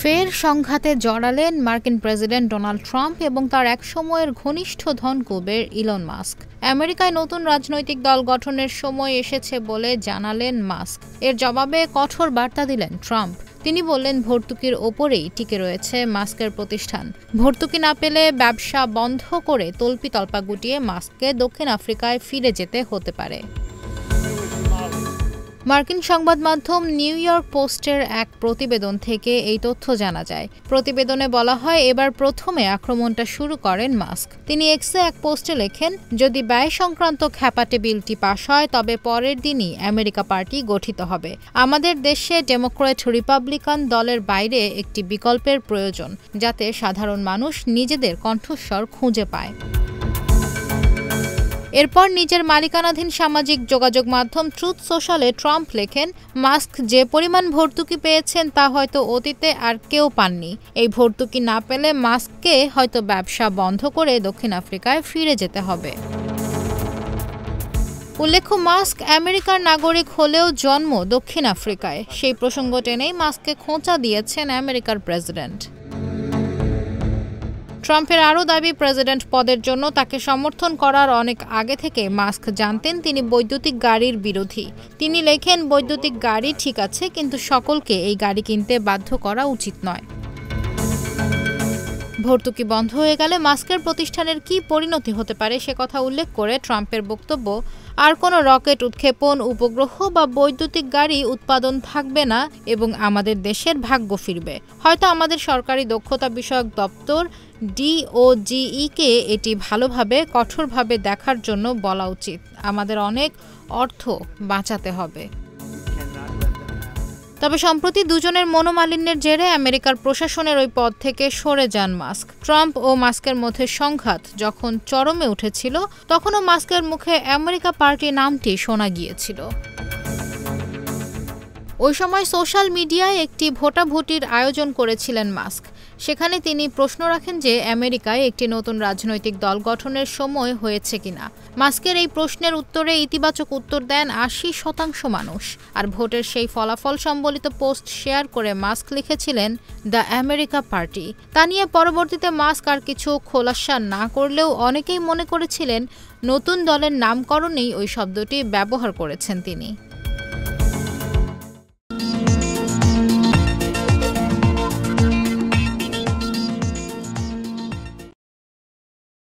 ফের সংঘাতে জড়ালেন মার্কিন প্রেসিডেন্ট ডোনাল্ড ট্রাম্প এবং তার একসময়ের ঘনিষ্ঠ ধনকুবের ইলন মাস্ক। আমেরিকায় নতুন রাজনৈতিক দল গঠনের সময় এসেছে বলে জানালেন মাস্ক। এর জবাবে কঠোর বার্তা দিলেন ট্রাম্প। তিনি বললেন, ভর্তুকির ওপরেই টিকে রয়েছে মাস্কের প্রতিষ্ঠান। ভর্তুকি না পেলে ব্যবসা বন্ধ করে তল্পিতল্পা গুটিয়ে মাস্ককে দক্ষিণ আফ্রিকায় ফিরে যেতে হতে পারে। মার্কিন সংবাদ মাধ্যম নিউ ইয়র্ক পোস্টের এক প্রতিবেদন থেকে এই তথ্য জানা যায়। প্রতিবেদনে বলা হয়, এবার প্রথমে আক্রমণটা শুরু করেন মাস্ক। তিনি এক্সে এক পোস্টে লেখেন, যদি ব্যয় সংক্রান্ত খ্যাপাটে বিলটি পাশ হয় তবে পরের দিনই আমেরিকা পার্টি গঠিত হবে। আমাদের দেশে ডেমোক্র্যাট রিপাবলিকান দলের বাইরে একটি বিকল্পের প্রয়োজন, যাতে সাধারণ মানুষ নিজেদের কণ্ঠস্বর খুঁজে পায়। এরপর নিজের মালিকানাধীন সামাজিক যোগাযোগ মাধ্যম ট্রুথ সোশ্যালে ট্রাম্প লেখেন, মাস্ক যে পরিমাণ ভর্তুকি পেয়েছেন তা হয়তো অতীতে আর কেউ পাননি। এই ভর্তুকি না পেলে মাস্ককে হয়তো ব্যবসা বন্ধ করে দক্ষিণ আফ্রিকায় ফিরে যেতে হবে। উল্লেখ্য, মাস্ক আমেরিকার নাগরিক হলেও জন্ম দক্ষিণ আফ্রিকায়। সেই প্রসঙ্গ টেনেই মাস্ককে খোঁচা দিয়েছেন আমেরিকার প্রেসিডেন্ট। ট্রাম্পের আরও দাবি, প্রেসিডেন্ট পদের জন্য তাকে সমর্থন করার অনেক আগে থেকে মাস্ক জানতেন তিনি বৈদ্যুতিক গাড়ির বিরোধী। তিনি লেখেন, বৈদ্যুতিক গাড়ি ঠিক আছে, কিন্তু সকলকে এই গাড়ি কিনতে বাধ্য করা উচিত নয়। ভর্তুকি বন্ধ হয়ে গেলে মাস্কের প্রতিষ্ঠানের কী পরিণতি হতে পারে সে কথা উল্লেখ করে ট্রাম্পের বক্তব্য, আর কোনো রকেট উৎক্ষেপণ, উপগ্রহ বা বৈদ্যুতিক গাড়ি উৎপাদন থাকবে না এবং আমাদের দেশের ভাগ্য ফিরবে। হয়তো আমাদের সরকারি দক্ষতা বিষয়ক দপ্তর DOGE-কে এটি ভালোভাবে কঠোরভাবে দেখার জন্য বলা উচিত। আমাদের অনেক অর্থ বাঁচাতে হবে। তবে সম্প্রতি দুজনের মনোমালিন্যের জেরে আমেরিকার প্রশাসনের ওই পদ থেকে সরে যান মাস্ক। ট্রাম্প ও মাস্কের মধ্যে সংঘাত যখন চরমে উঠেছিল, তখনও মাস্কের মুখে আমেরিকা পার্টি নামটি শোনা গিয়েছিল। ওই সময় সোশ্যাল মিডিয়ায় একটি ভোটাভুটির আয়োজন করেছিলেন মাস্ক। সেখানে তিনি প্রশ্ন রাখেন যে আমেরিকায় একটি নতুন রাজনৈতিক দল গঠনের সময় হয়েছে কিনা। মাস্কের এই প্রশ্নের উত্তরে ইতিবাচক উত্তর দেন 80% মানুষ। আর ভোটের সেই ফলাফল সম্বলিত পোস্ট শেয়ার করে মাস্ক লিখেছিলেন, দ্য আমেরিকা পার্টি। তা নিয়ে পরবর্তীতে মাস্ক আর কিছু খোলাসা না করলেও অনেকেই মনে করেছিলেন নতুন দলের নামকরণেই ওই শব্দটি ব্যবহার করেছেন তিনি।